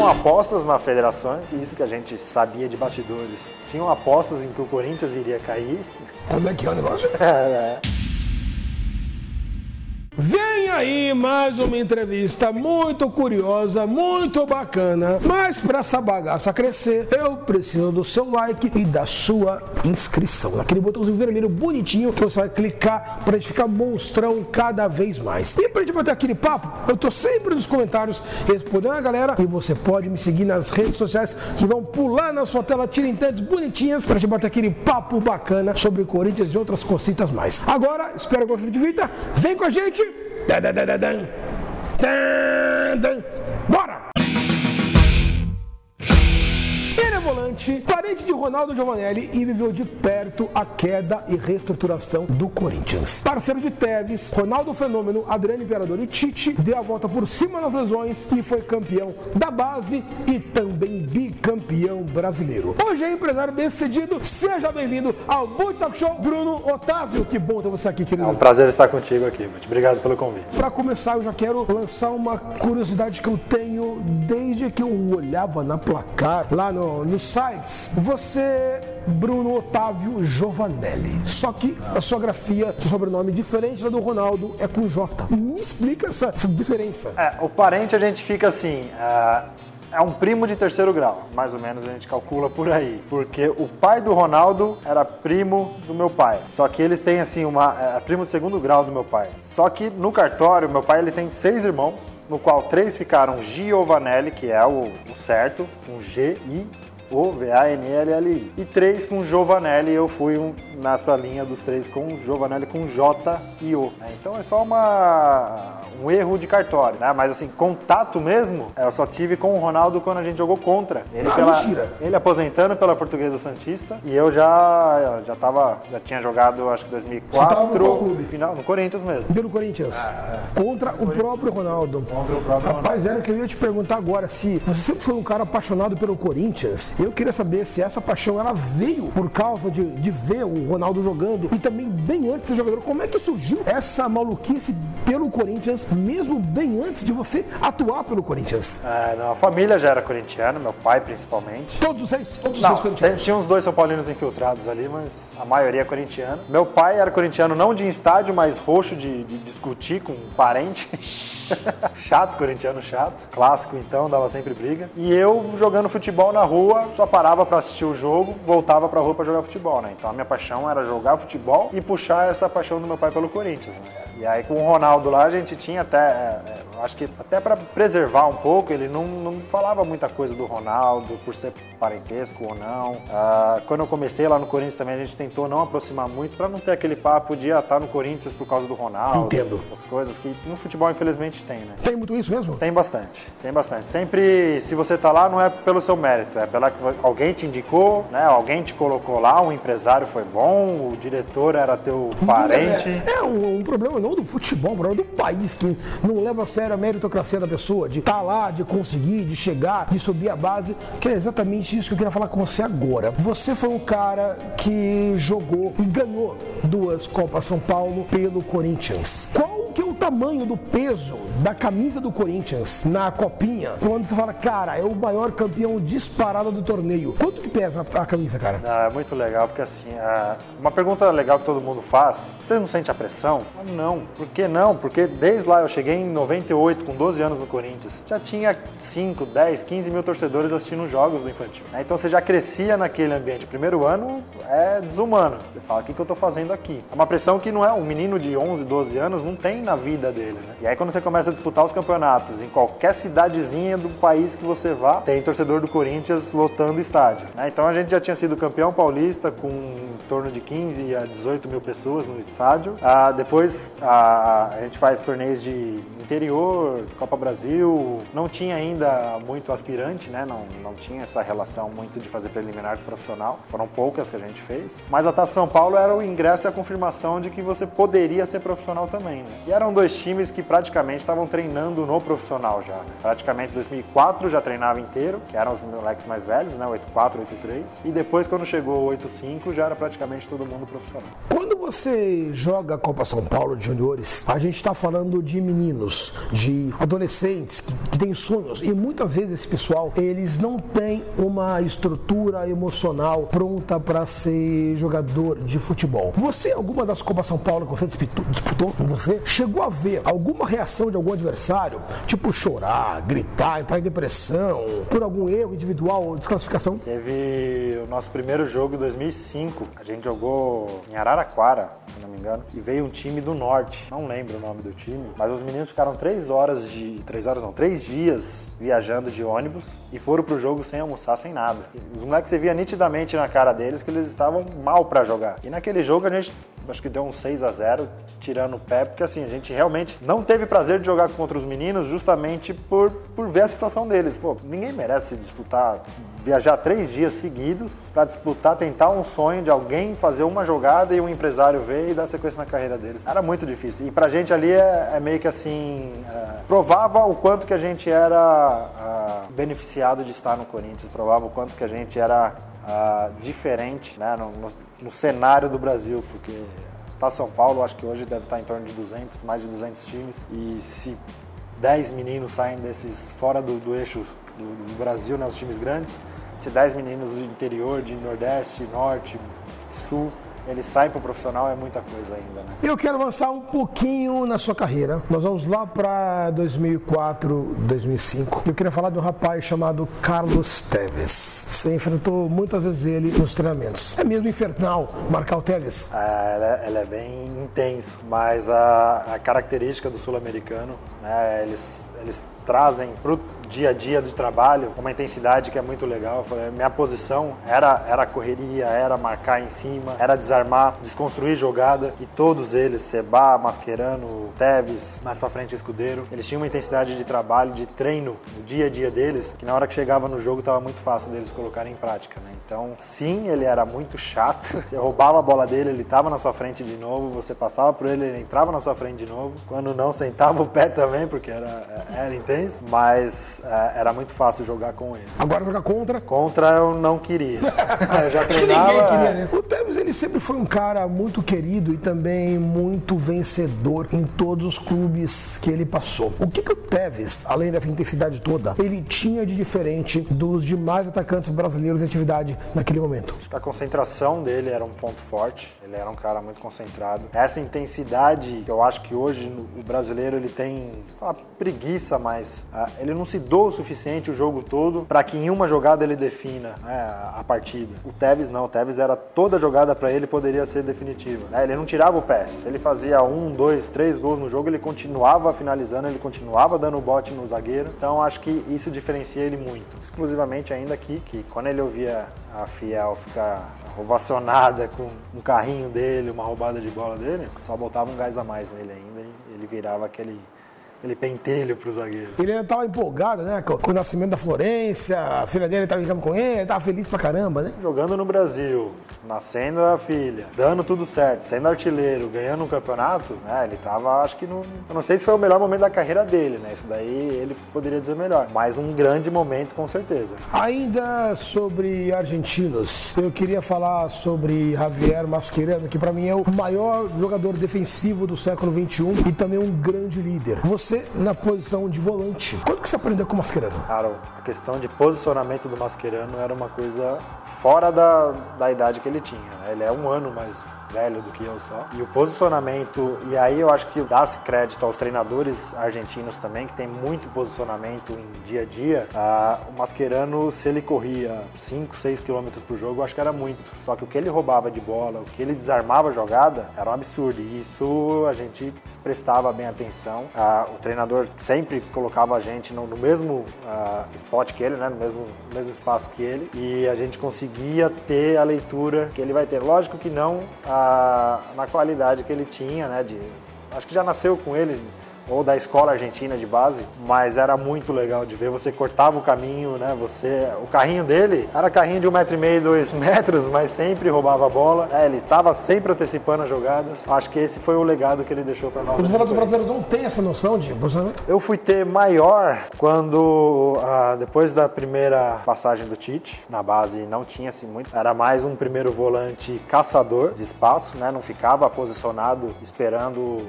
tinham apostas na federação, isso que a gente sabia de bastidores. Tinham apostas em que o Corinthians iria cair. Como é que é o negócio? É. Vem aí mais uma entrevista muito curiosa, muito bacana. Mas para essa bagaça crescer, eu preciso do seu like e da sua inscrição. Naquele botãozinho vermelho bonitinho que você vai clicar para a gente ficar monstrão cada vez mais. E para a gente bater aquele papo, eu tô sempre nos comentários respondendo a galera. E você pode me seguir nas redes sociais que vão pular na sua tela tirintantes bonitinhas para a gente bater aquele papo bacana sobre Corinthians e outras cositas mais. Agora, espero que você se divirta. Vem com a gente! Bora! Volante, parente de Ronaldo Giovanelli e viveu de perto a queda e reestruturação do Corinthians. Parceiro de Tevez, Ronaldo Fenômeno, Adriano Imperador e Tite, deu a volta por cima das lesões e foi campeão da base e também bicampeão brasileiro. Hoje é empresário bem-sucedido, seja bem-vindo ao Bute Talk Show, Bruno Otávio. Que bom ter você aqui, querido. É um prazer estar contigo aqui, Bute. Obrigado pelo convite. Para começar, eu já quero lançar uma curiosidade que eu tenho desde que eu olhava na placar, lá nos sites. Você, Bruno Otávio Giovanelli. Só que a sua grafia, seu sobrenome diferente da do Ronaldo, é com J. Me explica essa diferença. O parente a gente fica assim... É um primo de terceiro grau, mais ou menos a gente calcula por aí. Porque o pai do Ronaldo era primo do meu pai. Só que eles têm assim, primo de segundo grau do meu pai. Só que no cartório, meu pai ele tem 6 irmãos, no qual 3 ficaram Giovanelli, que é o certo, com G-I-O-V-A-N-L-L-I. E 3 com Giovanelli, eu fui nessa linha dos 3 com Giovanelli com J-I-O. Então é só um erro de cartório, né? Mas assim, contato mesmo, eu só tive com o Ronaldo quando a gente jogou contra. Mentira! Ele aposentando pela Portuguesa Santista e eu já tinha jogado, acho que 2004. Você tava no qual clube? Final, no Corinthians mesmo. Deu no Corinthians? Contra o próprio Ronaldo. Contra o próprio Rapaz, era o que eu ia te perguntar agora, se você sempre foi um cara apaixonado pelo Corinthians, eu queria saber se essa paixão ela veio por causa de ver o Ronaldo jogando e também bem antes de ser jogador. Como é que surgiu essa maluquice pelo Corinthians, mesmo bem antes de você atuar pelo Corinthians? Não, a família já era corintiana, meu pai principalmente. Todos os seis? Todos os seis corintianos? Tinha uns 2 São Paulinos infiltrados ali, mas a maioria é corintiana. Meu pai era corintiano não de estádio, mas roxo de discutir com um parente. Chato, corintiano chato. Clássico então, dava sempre briga. E eu jogando futebol na rua, só parava pra assistir o jogo, voltava pra rua pra jogar futebol, né? Então a minha paixão era jogar futebol e puxar essa paixão do meu pai pelo Corinthians, né? E aí com o Ronaldo lá a gente tinha até, acho que até pra preservar um pouco, ele não falava muita coisa do Ronaldo, por ser parentesco ou não. Quando eu comecei lá no Corinthians também a gente tentou não aproximar muito pra não ter aquele papo de estar no Corinthians por causa do Ronaldo. Entendo. As coisas que no futebol infelizmente tem, né? Tem muito isso mesmo? Tem bastante. Sempre, se você tá lá, não é pelo seu mérito, é pela que alguém te indicou, né? Alguém te colocou lá, um empresário foi bom, o diretor era teu parente. É um problema não do futebol, um problema do país, que não leva a sério a meritocracia da pessoa, de estar lá, de conseguir, de chegar, de subir a base, que é exatamente isso que eu queria falar com você agora. Você foi um cara que jogou e ganhou 2 Copas São Paulo pelo Corinthians. Qual que é o tamanho do peso da camisa do Corinthians na copinha, quando você fala, cara, é o maior campeão disparado do torneio? Quanto que pesa a camisa, cara? É muito legal, porque assim, uma pergunta legal que todo mundo faz, você não sente a pressão? Não. Por que não? Porque desde lá eu cheguei em 98, com 12 anos no Corinthians, já tinha 5, 10, 15 mil torcedores assistindo os jogos do infantil. Então você já crescia naquele ambiente. Primeiro ano é desumano. Você fala, o que eu tô fazendo aqui? É uma pressão que não é um menino de 11, 12 anos, não tem na vida dele, né? E aí quando você começa a disputar os campeonatos em qualquer cidadezinha do país que você vá, tem torcedor do Corinthians lotando estádio, né? Então a gente já tinha sido campeão paulista com em torno de 15 a 18 mil pessoas no estádio. Depois a gente faz torneios de interior, Copa Brasil, não tinha ainda muito aspirante, né? Não tinha essa relação muito de fazer preliminar com profissional, foram poucas que a gente fez, mas a Taça São Paulo era o ingresso e a confirmação de que você poderia ser profissional também, né? E eram 2 times que praticamente estavam treinando no profissional já, né? Praticamente 2004 já treinava inteiro, que eram os moleques mais velhos, né? 84, 83, e depois quando chegou o 85 já era praticamente todo mundo profissional. Quando você joga a Copa São Paulo de juniores, a gente está falando de meninos, de adolescentes que têm sonhos, e muitas vezes esse pessoal, eles não têm uma estrutura emocional pronta para ser jogador de futebol. Você, alguma das Copas São Paulo que você disputou com você, chegou a ver alguma reação de algum adversário, tipo chorar, gritar, entrar em depressão, por algum erro individual ou desclassificação? Teve o nosso primeiro jogo em 2005, a gente jogou em Araraquara, se não me engano, e veio um time do norte, não lembro o nome do time, mas os meninos ficaram 3 dias viajando de ônibus e foram pro jogo sem almoçar, sem nada. Os moleques, você via nitidamente na cara deles que eles estavam mal pra jogar. E naquele jogo a gente, acho que deu um 6-0, tirando o pé, porque assim, a gente realmente não teve prazer de jogar contra os meninos justamente por ver a situação deles. Pô, ninguém merece disputar, viajar 3 dias seguidos pra disputar, tentar um sonho de alguém fazer uma jogada e um empresário ver e dar sequência na carreira deles. Era muito difícil. E pra gente ali é meio que assim, provava o quanto que a gente era beneficiado de estar no Corinthians, provava o quanto que a gente era diferente, né, no cenário do Brasil, porque tá São Paulo, acho que hoje deve estar em torno de mais de 200 times, e se 10 meninos saem desses fora do eixo do Brasil, né, os times grandes, se 10 meninos do interior, de Nordeste, Norte, Sul, eles saem pro profissional, é muita coisa ainda, né? Eu quero avançar um pouquinho na sua carreira. Nós vamos lá para 2004, 2005. Eu queria falar de um rapaz chamado Carlos Tevez. Você enfrentou muitas vezes ele nos treinamentos. É mesmo infernal marcar o Tevez? Ela é bem intenso, mas a característica do sul-americano, né, eles trazem pro dia a dia de trabalho uma intensidade que é muito legal. Minha posição era correria, era marcar em cima, era desarmar, desconstruir jogada, e todos eles, Seba, Mascherano, Tevez, mais pra frente o Escudeiro, eles tinham uma intensidade de trabalho, de treino no dia a dia deles, que na hora que chegava no jogo tava muito fácil deles colocarem em prática, né? Então, sim, ele era muito chato. Você roubava a bola dele, ele tava na sua frente de novo, você passava por ele entrava na sua frente de novo. Quando não, sentava o pé também, porque era intenso, mas era muito fácil jogar com ele. Agora jogar contra? Contra eu não queria. Eu já Acho treinava. que ninguém queria, né? O Tevez, ele sempre foi um cara muito querido e também muito vencedor em todos os clubes que ele passou. O que o Tevez, além dessa intensidade toda, ele tinha de diferente dos demais atacantes brasileiros em atividade naquele momento? Acho que a concentração dele era um ponto forte. Ele era um cara muito concentrado. Essa intensidade, que eu acho que hoje o brasileiro ele tem, preguiça, mas ele não se doa o suficiente o jogo todo para que em uma jogada ele defina, né, a partida. O Tevez não, o Tevez era toda jogada para ele poderia ser definitiva, né? Ele não tirava o pé. Se ele fazia 1, 2, 3 gols no jogo, ele continuava finalizando, ele continuava dando bote no zagueiro. Então acho que isso diferencia ele muito. Exclusivamente ainda aqui, que quando ele ouvia a Fiel ficar ovacionada com um carrinho dele, uma roubada de bola dele, só botava um gás a mais nele ainda e ele virava aquele pentelho pro zagueiro. Ele estava empolgado, né, com o nascimento da Florência, a filha dele estava brincando com ele estava feliz pra caramba, né? Jogando no Brasil, nascendo a filha, dando tudo certo, sendo artilheiro, ganhando um campeonato, né, ele tava, acho que eu não sei se foi o melhor momento da carreira dele, né, isso daí ele poderia dizer melhor, mas um grande momento com certeza. Ainda sobre argentinos, eu queria falar sobre Javier Mascherano, que pra mim é o maior jogador defensivo do século XXI e também um grande líder. Você na posição de volante, quando que você aprendeu com o Mascherano? Cara, a questão de posicionamento do Mascherano era uma coisa fora da idade que ele tinha, né? Ele é um ano mais velho do que eu só. E o posicionamento, e aí eu acho que dá-se crédito aos treinadores argentinos também, que tem muito posicionamento em dia a dia. O Mascherano, se ele corria 5, 6 km por jogo, eu acho que era muito. Só que o que ele roubava de bola, o que ele desarmava a jogada, era um absurdo. E isso a gente prestava bem atenção. O treinador sempre colocava a gente no mesmo spot que ele, né? no mesmo espaço que ele. E a gente conseguia ter a leitura que ele vai ter. Lógico que não na qualidade que ele tinha, né? Acho que já nasceu com ele ou da escola argentina de base, mas era muito legal de ver. Você cortava o caminho, né? O carrinho dele era carrinho de 1,5 m, 2 metros, mas sempre roubava a bola. Ele estava sempre antecipando as jogadas. Acho que esse foi o legado que ele deixou para nós. Os brasileiros não têm essa noção de posicionamento? Eu fui ter maior quando, depois da primeira passagem do Tite, na base não tinha assim muito. Era mais um primeiro volante caçador de espaço, né? Não ficava posicionado esperando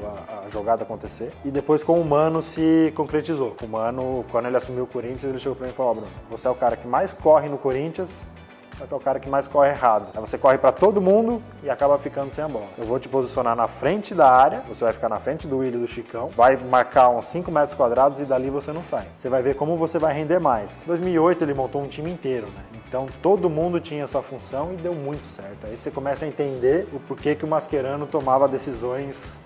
a jogada acontecer. E depois com o Mano se concretizou. O Mano, quando ele assumiu o Corinthians, ele chegou para mim e falou: Bruno, você é o cara que mais corre no Corinthians, só que é o cara que mais corre errado. Aí você corre pra todo mundo e acaba ficando sem a bola. Eu vou te posicionar na frente da área, você vai ficar na frente do Willi e do Chicão, vai marcar uns 5 metros quadrados e dali você não sai. Você vai ver como você vai render mais. Em 2008 ele montou um time inteiro, né? Então todo mundo tinha sua função e deu muito certo. Aí você começa a entender o porquê que o Mascherano tomava decisões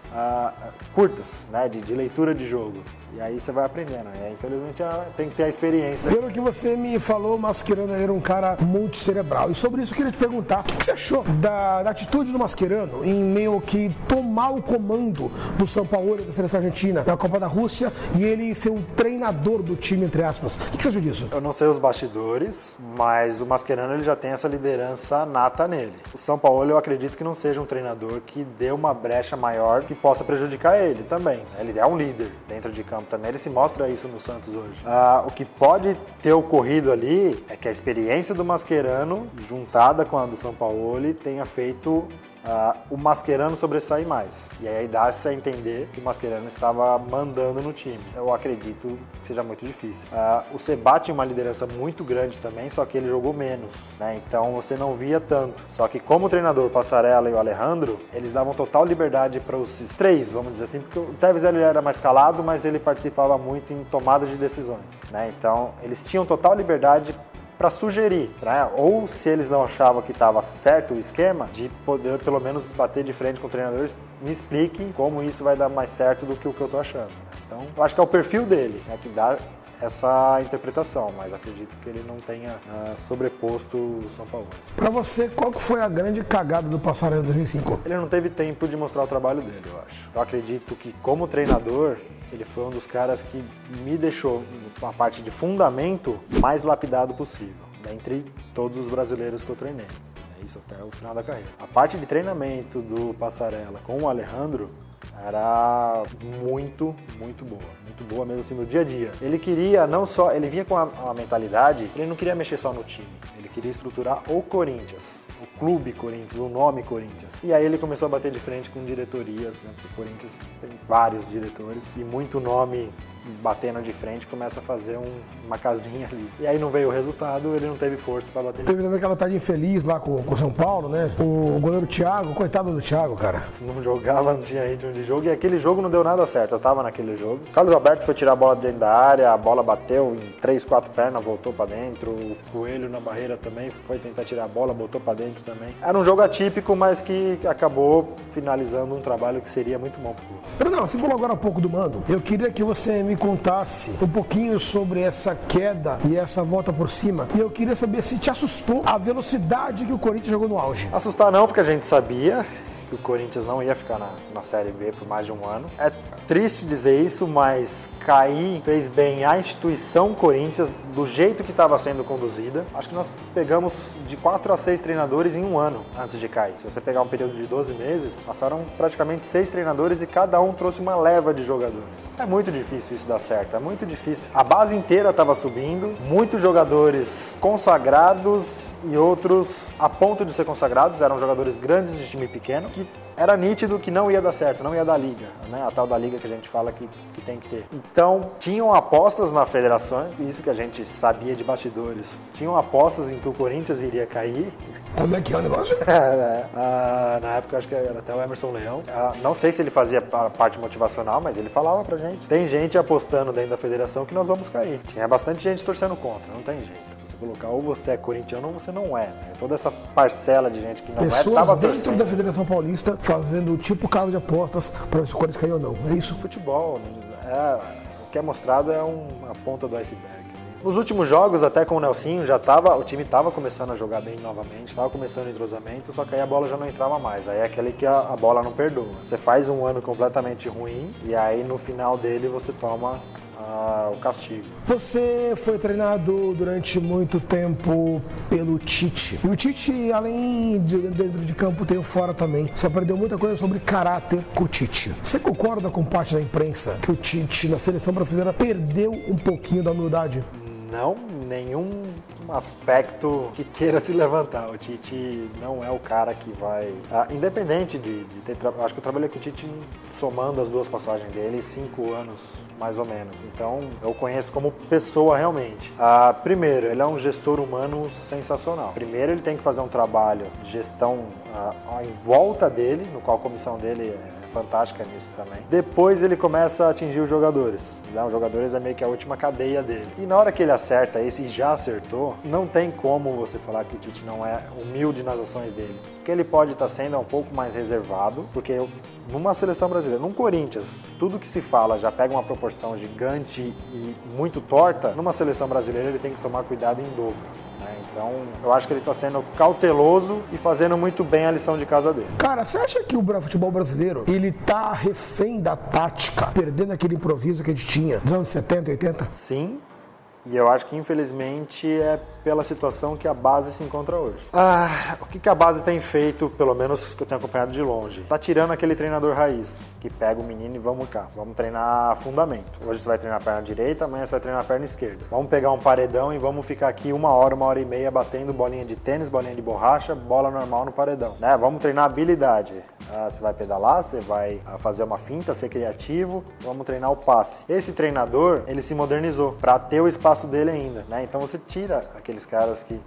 curtas, né, de leitura de jogo. E aí você vai aprendendo. Infelizmente tem que ter a experiência. Pelo que você me falou, o Mascherano era um cara muito cerebral. E sobre isso eu queria te perguntar, o que você achou da atitude do Mascherano em meio que tomar o comando do São Paulo e da seleção argentina na Copa da Rússia e ele ser o treinador do time, entre aspas? O que você achou disso? Eu não sei os bastidores, mas o Mascherano ele já tem essa liderança nata nele. O São Paulo eu acredito que não seja um treinador que dê uma brecha maior que possa prejudicar ele também. Ele é um líder dentro de campo também, ele se mostra isso no Santos hoje. O que pode ter ocorrido ali é que a experiência do Mascherano, juntada com a do São Paulo, tenha feito o Mascherano sobressair mais. E aí dá-se a entender que o Mascherano estava mandando no time. Eu acredito que seja muito difícil. O Sebá tinha uma liderança muito grande também, só que ele jogou menos, né? Então você não via tanto. Só que como treinador, o Passarella e o Alejandro, eles davam total liberdade para os três, vamos dizer assim, porque o Tevez ele era mais calado, mas ele participava muito em tomadas de decisões, né? Então eles tinham total liberdade para sugerir, né? Ou se eles não achavam que estava certo o esquema, de poder pelo menos bater de frente com treinadores, me explique como isso vai dar mais certo do que o que eu estou achando. Né? Então, eu acho que é o perfil dele, né, que dá essa interpretação, mas acredito que ele não tenha sobreposto o São Paulo. Para você, qual que foi a grande cagada do Passarella em 2005? Ele não teve tempo de mostrar o trabalho dele, eu acho. Eu acredito que como treinador, ele foi um dos caras que me deixou, uma parte de fundamento, mais lapidado possível, dentre todos os brasileiros que eu treinei. Isso até o final da carreira. A parte de treinamento do Passarella com o Alejandro era muito boa mesmo assim no dia a dia. Ele queria não só, ele vinha com a mentalidade, ele não queria mexer só no time, ele queria estruturar o Corinthians. O clube Corinthians, o nome Corinthians. E aí ele começou a bater de frente com diretorias, né? Porque o Corinthians tem vários diretores e muito nome batendo de frente começa a fazer uma casinha ali. E aí não veio o resultado, ele não teve força para bater. Teve aquela tarde infeliz lá com o São Paulo, né? O goleiro Thiago, coitado do Thiago, cara. Não jogava, não tinha ritmo de jogo e aquele jogo não deu nada certo. Eu tava naquele jogo. O Carlos Alberto foi tirar a bola dentro da área, a bola bateu em 3, 4 pernas, voltou para dentro. O Coelho na barreira também foi tentar tirar a bola, botou para dentro também. Era um jogo atípico, mas que acabou finalizando um trabalho que seria muito bom pro clube. Bruno, você falou agora há pouco do Mano. Eu queria que você me contasse um pouquinho sobre essa queda e essa volta por cima. E eu queria saber se te assustou a velocidade que o Corinthians jogou no auge. Assustar não, porque a gente sabia que o Corinthians não ia ficar na Série B por mais de um ano. É triste dizer isso, mas cair fez bem a instituição Corinthians do jeito que estava sendo conduzida. Acho que nós pegamos de 4 a 6 treinadores em um ano antes de cair. Se você pegar um período de 12 meses, passaram praticamente 6 treinadores e cada um trouxe uma leva de jogadores. É muito difícil isso dar certo, é muito difícil. A base inteira estava subindo, muitos jogadores consagrados e outros a ponto de ser consagrados, eram jogadores grandes de time pequeno, que era nítido que não ia dar certo, não ia dar liga, né? A tal da liga que a gente fala que tem que ter. Então, tinham apostas na federação, isso que a gente sabia de bastidores, tinham apostas em que o Corinthians iria cair. Como é que é o negócio? Na época, acho que era até o Emerson Leão. Não sei se ele fazia a parte motivacional, mas ele falava pra gente. Tem gente apostando dentro da federação que nós vamos cair. Tinha bastante gente torcendo contra, não tem jeito. Colocar ou você é corintiano ou você não é, né? Toda essa parcela de gente que não pessoas é, tava dentro torcendo. Da Federação Paulista fazendo tipo casa de apostas para ver se o Corinthians caiu ou não, é isso? Futebol, o que é mostrado é uma ponta do iceberg. Nos últimos jogos, até com o Nelsinho, o time estava começando a jogar bem novamente, estava começando o entrosamento, só que aí a bola já não entrava mais. Aí é aquele que a bola não perdoa. Você faz um ano completamente ruim e aí no final dele você toma o castigo. Você foi treinado durante muito tempo pelo Tite. E o Tite, além de dentro de campo, tem o fora também. Você aprendeu muita coisa sobre caráter com o Tite. Você concorda com parte da imprensa que o Tite, na seleção brasileira, perdeu um pouquinho da humildade? Não, nenhum aspecto que queira se levantar. O Tite não é o cara que vai... independente de ter... Acho que eu trabalhei com o Tite somando as duas passagens dele, 5 anos, mais ou menos. Então, eu conheço como pessoa realmente. Primeiro, ele é um gestor humano sensacional. Primeiro, ele tem que fazer um trabalho de gestão em volta dele, no qual a comissão dele é fantástica nisso também. Depois ele começa a atingir os jogadores. Os jogadores é meio que a última cadeia dele. E na hora que ele acerta esse e já acertou, não tem como você falar que o Tite não é humilde nas ações dele. O que ele pode estar sendo é um pouco mais reservado, porque numa seleção brasileira, num Corinthians, tudo que se fala já pega uma proporção gigante e muito torta, numa seleção brasileira ele tem que tomar cuidado em dobro. Então, eu acho que ele está sendo cauteloso e fazendo muito bem a lição de casa dele. Cara, você acha que o futebol brasileiro, ele tá refém da tática, perdendo aquele improviso que a gente tinha nos anos 70, 80? Sim. E eu acho que, infelizmente, é pela situação que a base se encontra hoje. O que a base tem feito, pelo menos que eu tenho acompanhado de longe? Tá tirando aquele treinador raiz, que pega o menino e vamos treinar fundamento. Hoje você vai treinar a perna direita, amanhã você vai treinar a perna esquerda. Vamos pegar um paredão e vamos ficar aqui 1 hora e meia batendo bolinha de tênis, bolinha de borracha, bola normal no paredão. Né? Vamos treinar habilidade. Você vai pedalar, você vai fazer uma finta, ser criativo, vamos treinar o passe. Esse treinador, ele se modernizou para ter o espaço dele ainda, né? Então você tira aqueles caras que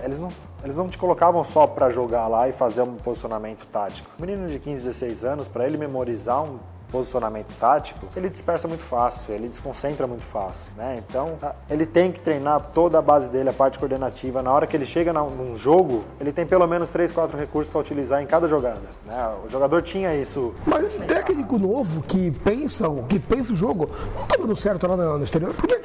eles não te colocavam só para jogar lá e fazer um posicionamento tático. O menino de 15, 16 anos, para ele memorizar um posicionamento tático, ele dispersa muito fácil, ele desconcentra muito fácil, né? Então, ele tem que treinar toda a base dele, a parte coordenativa. Na hora que ele chega num jogo, ele tem pelo menos 3, 4 recursos para utilizar em cada jogada, né? O jogador tinha isso. Mas esse técnico novo que pensa o jogo, não tá dando certo lá no exterior? Por que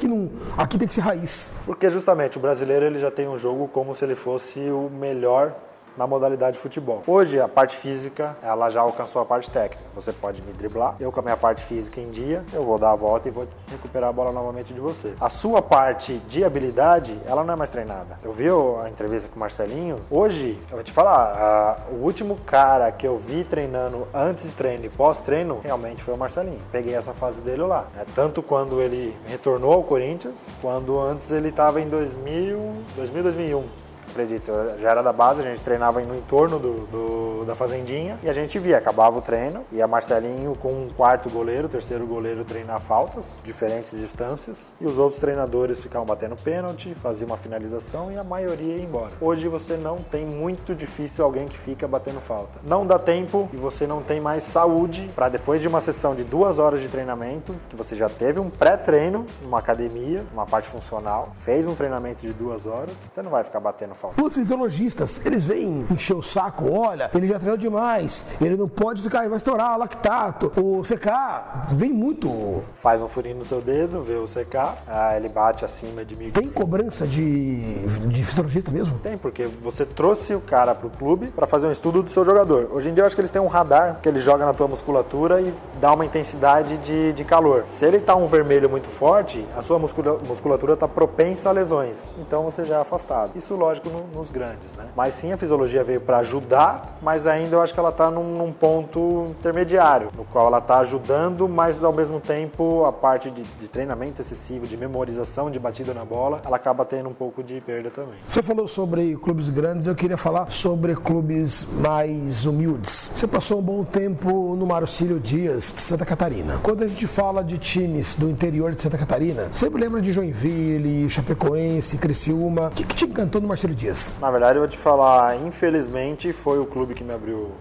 aqui tem que ser raiz? Porque justamente o brasileiro ele já tem um jogo como se ele fosse o melhor na modalidade de futebol. Hoje, a parte física, ela já alcançou a parte técnica. Você pode me driblar, eu com a minha parte física em dia, eu vou dar a volta e vou recuperar a bola novamente de você. A sua parte de habilidade, ela não é mais treinada. Eu vi a entrevista com o Marcelinho. Hoje, eu vou te falar, o último cara que eu vi treinando antes de treino e pós-treino, realmente foi o Marcelinho. Peguei essa fase dele lá. Tanto quando ele retornou ao Corinthians, quando antes ele estava em 2001. Acredito, eu já era da base, a gente treinava no entorno da fazendinha e a gente via, acabava o treino, ia Marcelinho com um quarto goleiro, terceiro goleiro treinar faltas, diferentes distâncias, e os outros treinadores ficavam batendo pênalti, faziam uma finalização e a maioria ia embora. Hoje você não tem, muito difícil alguém que fica batendo falta. Não dá tempo e você não tem mais saúde para depois de uma sessão de 2 horas de treinamento, que você já teve um pré-treino, numa academia, uma parte funcional, fez um treinamento de 2 horas, você não vai ficar batendo falta. Os fisiologistas, eles vêm encher o saco, olha, ele já treinou demais, ele não pode ficar, ele vai estourar o lactato, o CK, vem muito. Faz um furinho no seu dedo, vê o CK, ele bate acima de 1.000. Tem cobrança de fisiologista mesmo? Tem, porque você trouxe o cara pro clube para fazer um estudo do seu jogador. Hoje em dia eu acho que eles têm um radar que ele joga na tua musculatura e dá uma intensidade de calor. Se ele tá um vermelho muito forte, a sua musculatura tá propensa a lesões, então você já é afastado. Isso, lógico, nos grandes, né? Mas sim, a fisiologia veio para ajudar, mas ainda eu acho que ela está num ponto intermediário, no qual ela está ajudando, mas ao mesmo tempo a parte de treinamento excessivo, de memorização, de batida na bola, ela acaba tendo um pouco de perda também. Você falou sobre clubes grandes, eu queria falar sobre clubes mais humildes. Você passou um bom tempo no Marcílio Dias, de Santa Catarina. Quando a gente fala de times do interior de Santa Catarina, sempre lembra de Joinville, Chapecoense, Criciúma. O que te encantou no Marcílio Dias? Na verdade, eu vou te falar, infelizmente, foi o clube que me abriu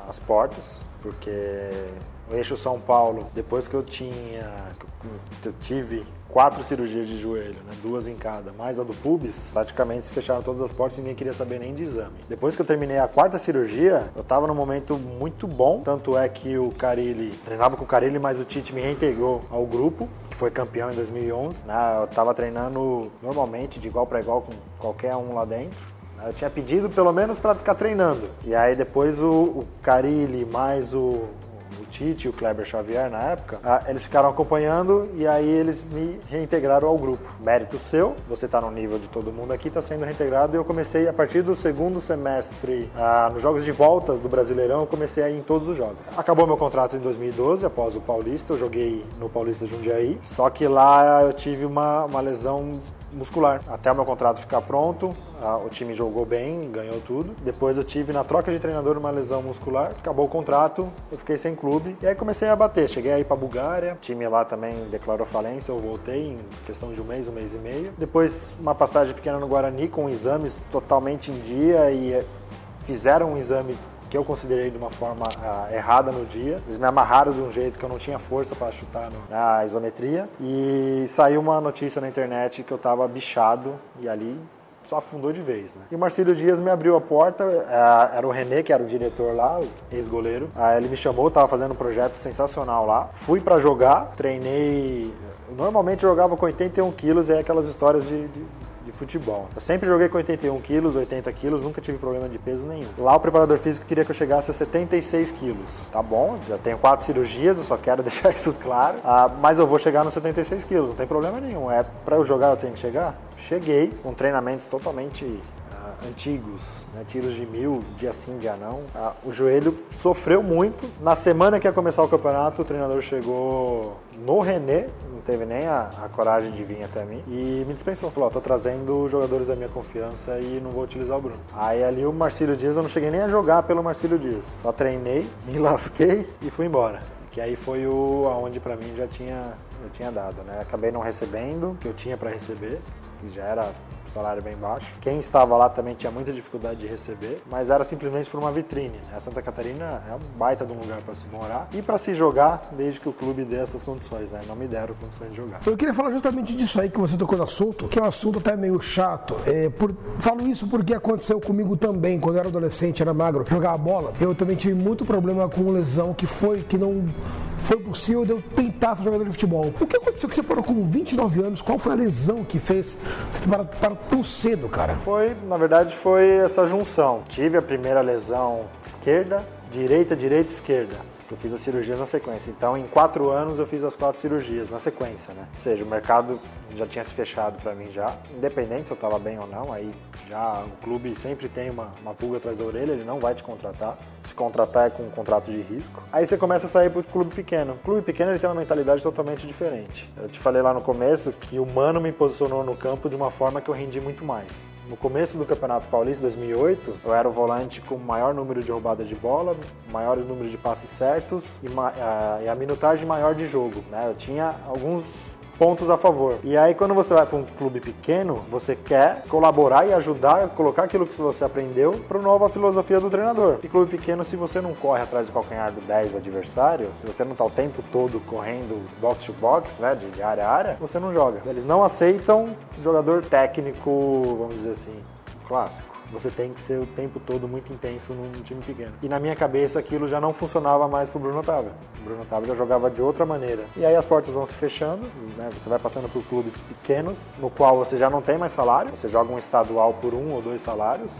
as portas, porque o eixo São Paulo, depois que eu tive 4 cirurgias de joelho, né? 2 em cada, mais a do pubis, praticamente se fecharam todas as portas e ninguém queria saber nem de exame. Depois que eu terminei a 4ª cirurgia, eu tava num momento muito bom, tanto é que o Carille, treinava com o Carille, mas o Tite me reintegrou ao grupo, que foi campeão em 2011, né? Eu tava treinando normalmente, de igual para igual com qualquer um lá dentro. Eu tinha pedido pelo menos para ficar treinando. E aí depois o Carille mais o Tite e o Kleber Xavier na época, eles ficaram acompanhando e aí eles me reintegraram ao grupo. Mérito seu, você está no nível de todo mundo aqui, está sendo reintegrado, e eu comecei a partir do 2º semestre, nos jogos de volta do Brasileirão, eu comecei a ir em todos os jogos. Acabou meu contrato em 2012, após o Paulista, eu joguei no Paulista Jundiaí, só que lá eu tive uma lesão muscular. Até o meu contrato ficar pronto, o time jogou bem, ganhou tudo. Depois eu tive na troca de treinador uma lesão muscular, acabou o contrato, eu fiquei sem clube e aí comecei a bater. Cheguei aí pra Bulgária, o time lá também declarou falência, eu voltei em questão de um mês e meio. Depois uma passagem pequena no Guarani com exames totalmente em dia e fizeram um exame que eu considerei de uma forma errada no dia. Eles me amarraram de um jeito que eu não tinha força para chutar na isometria. E saiu uma notícia na internet que eu tava bichado e ali só afundou de vez, né? E o Marcílio Dias me abriu a porta, era o René, que era o diretor lá, o ex-goleiro. Ele me chamou, tava fazendo um projeto sensacional lá. Fui para jogar, treinei... Normalmente eu jogava com 81 quilos, e é aquelas histórias de futebol. Eu sempre joguei com 81 quilos, 80 quilos, nunca tive problema de peso nenhum. Lá o preparador físico queria que eu chegasse a 76 quilos. Tá bom, já tenho 4 cirurgias, eu só quero deixar isso claro. Mas eu vou chegar nos 76 quilos, não tem problema nenhum. Pra eu jogar eu tenho que chegar? Cheguei, com treinamentos totalmente antigos, né? Tiros de 1000, dia sim, dia não. O joelho sofreu muito. Na semana que ia começar o campeonato, o treinador chegou no René, não teve nem a coragem de vir até mim, e me dispensou. Falou, tô trazendo jogadores da minha confiança e não vou utilizar o Bruno. Aí ali o Marcílio Dias, eu não cheguei nem a jogar pelo Marcílio Dias. Só treinei, me lasquei e fui embora. Que aí foi aonde pra mim já tinha dado, né? Acabei não recebendo o que eu tinha pra receber, que já era salário bem baixo. Quem estava lá também tinha muita dificuldade de receber, mas era simplesmente por uma vitrine, né? A Santa Catarina é um baita de um lugar para se morar e para se jogar, desde que o clube dê essas condições, né? Não me deram condições de jogar. Eu queria falar justamente disso aí que você tocou no assunto, que é um assunto até meio chato. Falo isso porque aconteceu comigo também, quando eu era adolescente, era magro, jogava bola. Eu também tive muito problema com lesão, que não foi possível de eu tentar ser jogador de futebol. O que aconteceu que você parou com 29 anos? Qual foi a lesão que fez você parar tão cedo, cara? Na verdade, foi essa junção. Tive a primeira lesão esquerda, direita, esquerda. Eu fiz as cirurgias na sequência. Então, em 4 anos, eu fiz as 4 cirurgias na sequência, né? Ou seja, o mercado já tinha se fechado pra mim já. Independente se eu tava bem ou não, aí já o clube sempre tem uma pulga atrás da orelha, ele não vai te contratar. Se contratar é com um contrato de risco. Aí você começa a sair pro clube pequeno. O clube pequeno, ele tem uma mentalidade totalmente diferente. Eu te falei lá no começo que o Mano me posicionou no campo de uma forma que eu rendi muito mais. No começo do Campeonato Paulista, 2008, eu era o volante com o maior número de roubadas de bola, maior número de passes certos e a minutagem maior de jogo, né? Eu tinha alguns pontos a favor. E aí, quando você vai para um clube pequeno, você quer colaborar e ajudar a colocar aquilo que você aprendeu para a nova filosofia do treinador. E clube pequeno, se você não corre atrás do calcanhar do 10 adversário, se você não está o tempo todo correndo box to box, né, de área a área, você não joga. Eles não aceitam jogador técnico, vamos dizer assim, clássico. Você tem que ser o tempo todo muito intenso num time pequeno. E na minha cabeça aquilo já não funcionava mais pro Bruno Otávio. O Bruno Otávio já jogava de outra maneira. E aí as portas vão se fechando, né? Você vai passando por clubes pequenos, no qual você já não tem mais salário. Você joga um estadual por 1 ou 2 salários,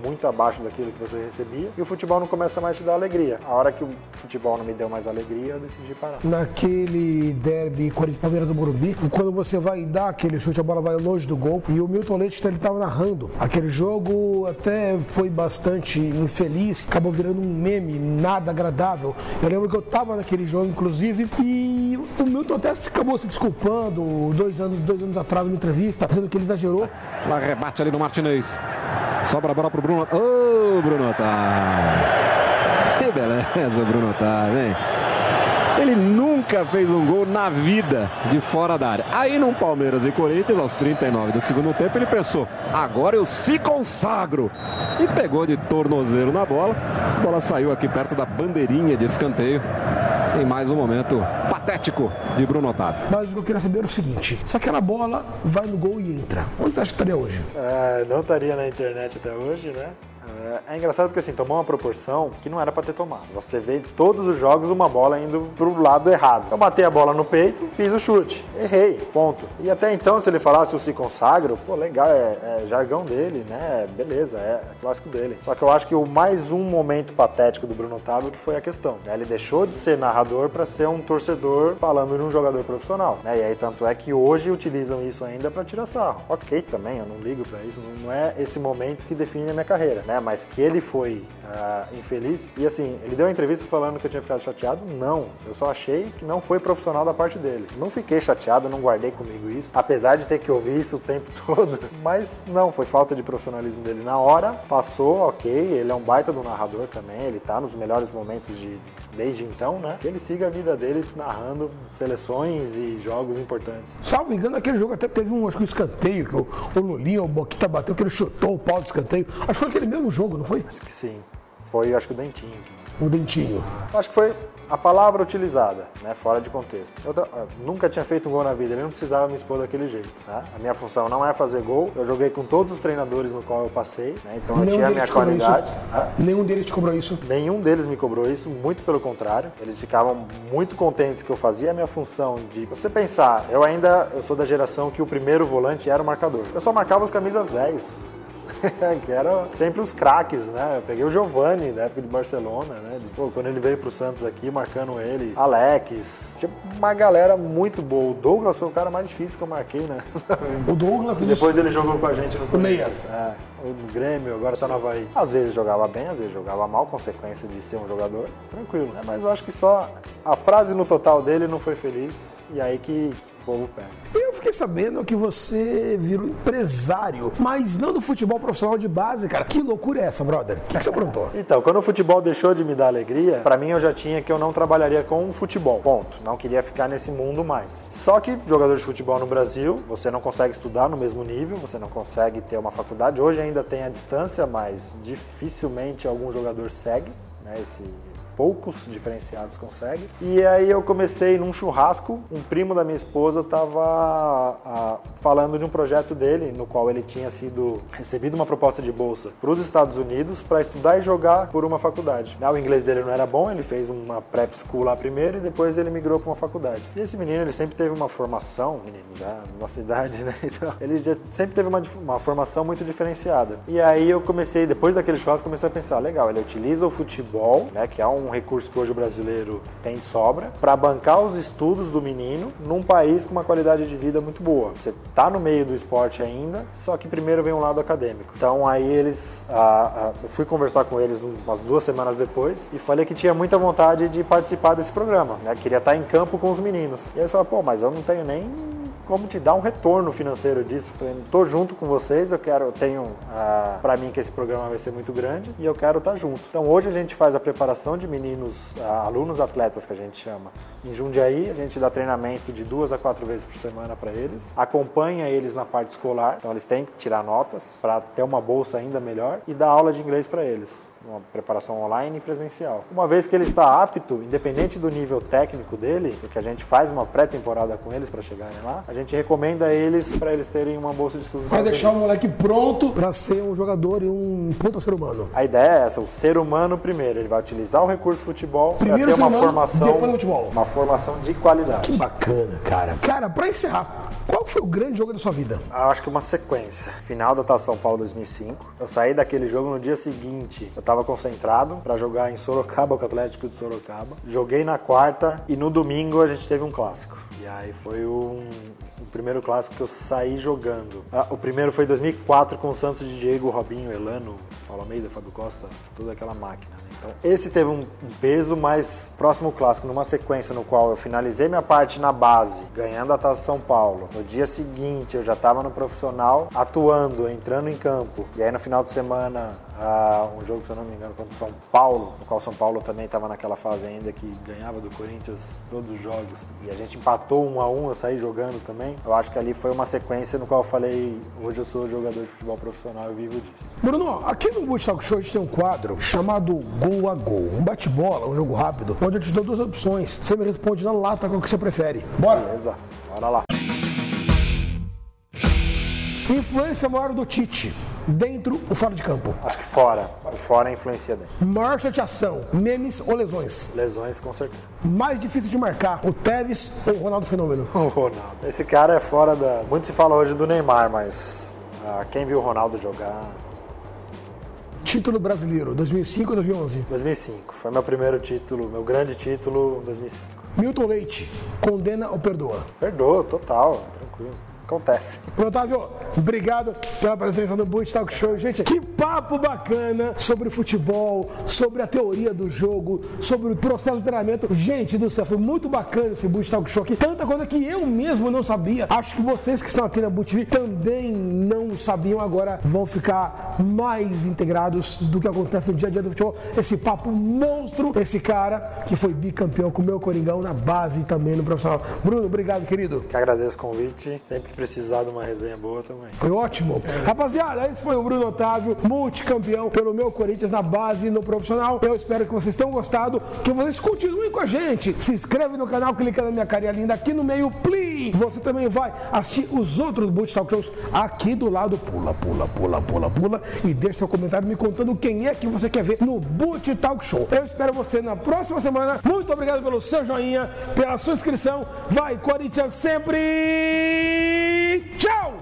muito abaixo daquilo que você recebia. E o futebol não começa mais a te dar alegria. A hora que o futebol não me deu mais alegria, eu decidi parar. Naquele derby Corinthians-Palmeiras do Morumbi, quando você vai dar aquele chute, a bola vai longe do gol. E o Milton Leite, ele estava narrando aquele jogo. Até foi bastante infeliz, acabou virando um meme, nada agradável. Eu lembro que eu estava naquele jogo, inclusive, e o Milton até acabou se desculpando 2 anos atrás numa entrevista, dizendo que ele exagerou. Lá rebate ali no Martinez. Sobra a bola pro Bruno. Ô, Bruno Otávio. Que beleza, Bruno Otávio, hein? Ele nunca fez um gol na vida de fora da área. Aí no Palmeiras e Corinthians, aos 39 do segundo tempo, ele pensou, agora eu se consagro. E pegou de tornozelo na bola. A bola saiu aqui perto da bandeirinha de escanteio. em mais um momento patético de Bruno Otávio. Mas o que eu queria saber é o seguinte: se aquela bola vai no gol e entra, onde você acha que estaria hoje? Não estaria na internet até hoje, né? É engraçado porque assim, tomou uma proporção que não era pra ter tomado. Você vê em todos os jogos uma bola indo pro lado errado. Eu batei a bola no peito, fiz o chute. Errei, ponto. E até então, se ele falasse o se consagro, pô, legal, é jargão dele, né? Beleza, é clássico dele. Só que eu acho que o mais um momento patético do Bruno Otávio que foi a questão, né? Ele deixou de ser narrador pra ser um torcedor falando de um jogador profissional, né? E aí tanto é que hoje utilizam isso ainda pra tirar sarro. Ok, também, eu não ligo pra isso, não é esse momento que define a minha carreira, né? Mas que ele foi infeliz. E assim, ele deu uma entrevista falando que eu tinha ficado chateado. Não, eu só achei que não foi profissional da parte dele. Não fiquei chateado, não guardei comigo isso, apesar de ter que ouvir isso o tempo todo. Mas não, foi falta de profissionalismo dele na hora. Passou, ok, ele é um baita do narrador também, ele tá nos melhores momentos desde então, né? Que ele siga a vida dele narrando seleções e jogos importantes. Salvo engano, aquele jogo até teve um escanteio, que o Lulinha, o Boquita bateu, que ele chutou o pau do escanteio. Acho que foi aquele mesmo jogo, não foi? Acho que sim. Foi, acho que o Dentinho. O Dentinho. Acho que foi a palavra utilizada, né? Fora de contexto. Eu nunca tinha feito um gol na vida, ele não precisava me expor daquele jeito, né? A minha função não é fazer gol, eu joguei com todos os treinadores no qual eu passei, né? Então eu tinha a minha qualidade. Nenhum deles te cobrou isso? Nenhum deles me cobrou isso, muito pelo contrário. Eles ficavam muito contentes que eu fazia a minha função de... Você pensar, eu sou da geração que o primeiro volante era o marcador. Eu só marcava os camisas 10. Que eram sempre os craques, né? Eu peguei o Giovani, da época de Barcelona, né? Quando ele veio pro Santos aqui, marcando ele, Alex, tinha uma galera muito boa. O Douglas foi o cara mais difícil que eu marquei, né? O Douglas... Depois ele jogou com a gente no Meia. No Grêmio, agora tá no Avaí. Às vezes jogava bem, às vezes jogava mal, consequência de ser um jogador tranquilo, né? Mas eu acho que só a frase no total dele não foi feliz, e aí que o povo pega. Eu fiquei sabendo que você virou empresário, mas não do futebol profissional de base, cara. Que loucura é essa, brother? O que você aprontou? Então, quando o futebol deixou de me dar alegria, pra mim eu já tinha que eu não trabalharia com futebol. Ponto. Não queria ficar nesse mundo mais. Só que jogador de futebol no Brasil, você não consegue estudar no mesmo nível, você não consegue ter uma faculdade. Hoje ainda tem a distância, mas dificilmente algum jogador segue, né, poucos diferenciados conseguem. E aí eu comecei num churrasco, um primo da minha esposa estava falando de um projeto dele, no qual ele tinha recebido uma proposta de bolsa para os Estados Unidos para estudar e jogar por uma faculdade. O inglês dele não era bom, ele fez uma prep school lá primeiro e depois ele migrou para uma faculdade. E esse menino, ele sempre teve uma formação, da nossa idade, né? Então, ele já sempre teve uma formação muito diferenciada. E aí eu comecei, depois daquele churrasco, comecei a pensar, legal, ele utiliza o futebol, né, que é um recurso que hoje o brasileiro tem de sobra, para bancar os estudos do menino num país com uma qualidade de vida muito boa. Você tá no meio do esporte ainda, só que primeiro vem um lado acadêmico. Então aí eu fui conversar com eles umas 2 semanas depois e falei que tinha muita vontade de participar desse programa, né? Queria estar em campo com os meninos. E eles falaram, pô, mas eu não tenho nem como te dar um retorno financeiro disso. Eu tô junto com vocês, eu tenho pra mim que esse programa vai ser muito grande e eu quero estar junto. Então hoje a gente faz a preparação de meninos, alunos atletas que a gente chama. Em Jundiaí a gente dá treinamento de 2 a 4 vezes por semana para eles, acompanha eles na parte escolar, então eles têm que tirar notas para ter uma bolsa ainda melhor e dá aula de inglês para eles. Uma preparação online e presencial. Uma vez que ele está apto, independente do nível técnico dele, porque a gente faz uma pré-temporada com eles para chegarem lá, a gente recomenda eles para eles terem uma bolsa de estudos. Vai deixar o moleque pronto para ser um jogador e um puta ser humano. A ideia é essa, o ser humano primeiro. Ele vai utilizar o recurso futebol para ter uma formação, depois do futebol. Uma formação de qualidade. Que bacana, cara. Cara, para encerrar, qual foi o grande jogo da sua vida? Acho que uma sequência. Final da Taça São Paulo 2005. Eu saí daquele jogo no dia seguinte. Eu estava concentrado para jogar em Sorocaba, com o Atlético de Sorocaba. Joguei na quarta e no domingo a gente teve um clássico. E aí foi o primeiro clássico que eu saí jogando. O primeiro foi em 2004 com o Santos de Diego, Robinho, Elano, Paulo Almeida, Fábio Costa, toda aquela máquina, né? Então, esse teve um peso, mas próximo clássico, numa sequência no qual eu finalizei minha parte na base, ganhando a Taça São Paulo. No dia seguinte, eu já estava no profissional, atuando, entrando em campo. E aí, no final de semana, um jogo, se eu não me engano, contra o São Paulo, no qual o São Paulo também estava naquela fase ainda que ganhava do Corinthians todos os jogos. E a gente empatou 1-1, eu saí jogando também. Eu acho que ali foi uma sequência no qual eu falei, hoje eu sou jogador de futebol profissional e vivo disso. Bruno, aqui no Boot Talk Show a gente tem um quadro chamado Gol a Gol. Um bate-bola, um jogo rápido, onde eu te dou duas opções. Você me responde na lata qual que você prefere. Bora? Beleza, bora lá. Influência maior do Tite, dentro ou fora de campo? Acho que fora. O fora influencia bem. Maior chateação, memes ou lesões? Lesões, com certeza. Mais difícil de marcar, o Tevez ou o Ronaldo Fenômeno? O Ronaldo. Esse cara é fora da... Muito se fala hoje do Neymar, mas quem viu o Ronaldo jogar... Título brasileiro, 2005 ou 2011? 2005. Foi meu primeiro título, meu grande título, 2005. Milton Leite, condena ou perdoa? Perdoa, total, tranquilo. Acontece. Otávio, obrigado pela presença no Boot Talk Show. Gente, que papo bacana sobre futebol, sobre a teoria do jogo, sobre o processo de treinamento. Gente do céu, foi muito bacana esse Boot Talk Show aqui. Tanta coisa que eu mesmo não sabia. Acho que vocês que estão aqui na Boot TV também não sabiam, agora vão ficar mais integrados do que acontece no dia a dia do futebol. Esse papo monstro, esse cara que foi bicampeão com o meu Coringão na base e também no profissional. Bruno, obrigado, querido. Que agradeço o convite. Sempre precisar de uma resenha boa também. Foi ótimo. Rapaziada, esse foi o Bruno Otávio, multicampeão pelo meu Corinthians na base e no profissional. Eu espero que vocês tenham gostado, que vocês continuem com a gente. Se inscreve no canal, clica na minha carinha linda aqui no meio, please. Você também vai assistir os outros Boot Talk Shows aqui do lado. Pula e deixa seu comentário me contando quem é que você quer ver no Boot Talk Show. Eu espero você na próxima semana. Muito obrigado pelo seu joinha, pela sua inscrição. Vai, Corinthians sempre! Tchau!